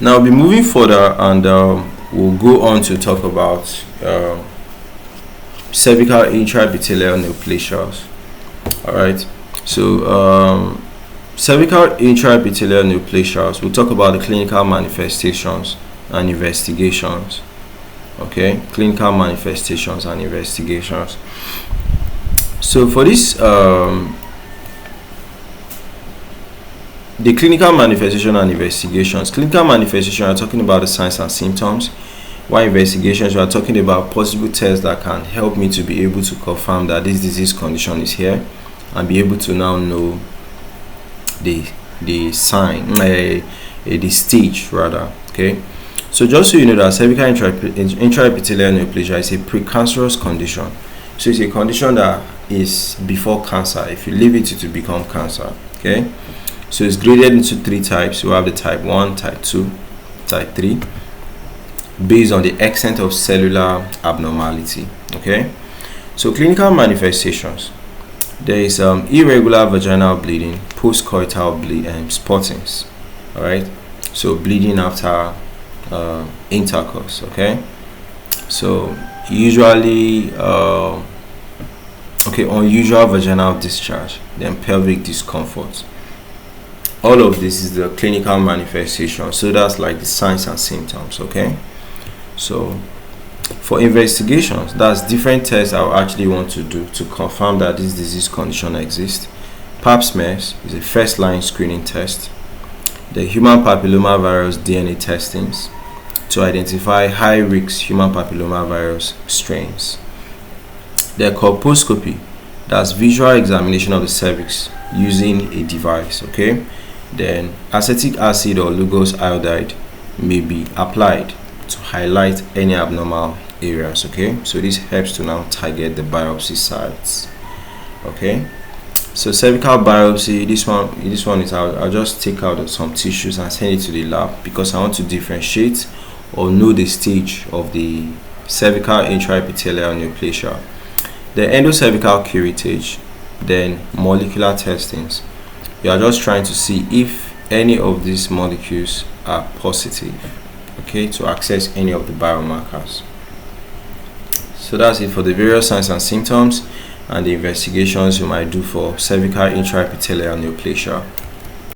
Now we'll be moving further, and we'll go on to talk about cervical intraepithelial neoplasias. All right. So cervical intraepithelial neoplasias, we'll talk about the clinical manifestations and investigations. Okay, clinical manifestations and investigations. So for this, the clinical manifestation and investigations. Clinical manifestation, are talking about the signs and symptoms, while investigations, we are talking about possible tests that can help me to be able to confirm that this disease condition is here, and be able to now know the sign, the stage rather. Okay, so just so you know that cervical intraepithelial neoplasia is a precancerous condition. So it's a condition that is before cancer. If you leave it, it will become cancer. Okay, so it's graded into 3 types. We have the type 1, type 2, type 3, based on the extent of cellular abnormality. Okay, so clinical manifestations. There is irregular vaginal bleeding, postcoital spottings. All right, so bleeding after intercourse. Okay, so usually unusual vaginal discharge, then pelvic discomfort. All of this is the clinical manifestation. So that's like the signs and symptoms. Okay, so for investigations, that's different tests I actually want to do to confirm that this disease condition exists. Pap smears is a first line screening test. The human papillomavirus DNA testings to identify high risk human papillomavirus strains. The colposcopy, that's visual examination of the cervix using a device. Okay, then acetic acid or Lugos iodide may be applied to highlight any abnormal areas. Okay, so this helps to now target the biopsy sites. Okay, so cervical biopsy, this one is I'll just take out some tissues and send it to the lab, because I want to differentiate or know the stage of the cervical intraepithelial neoplasia. The endocervical curettage, then molecular testings. You are just trying to see if any of these molecules are positive, okay, to access any of the biomarkers. So that's it for the various signs and symptoms and the investigations you might do for cervical intraepithelial neoplasia.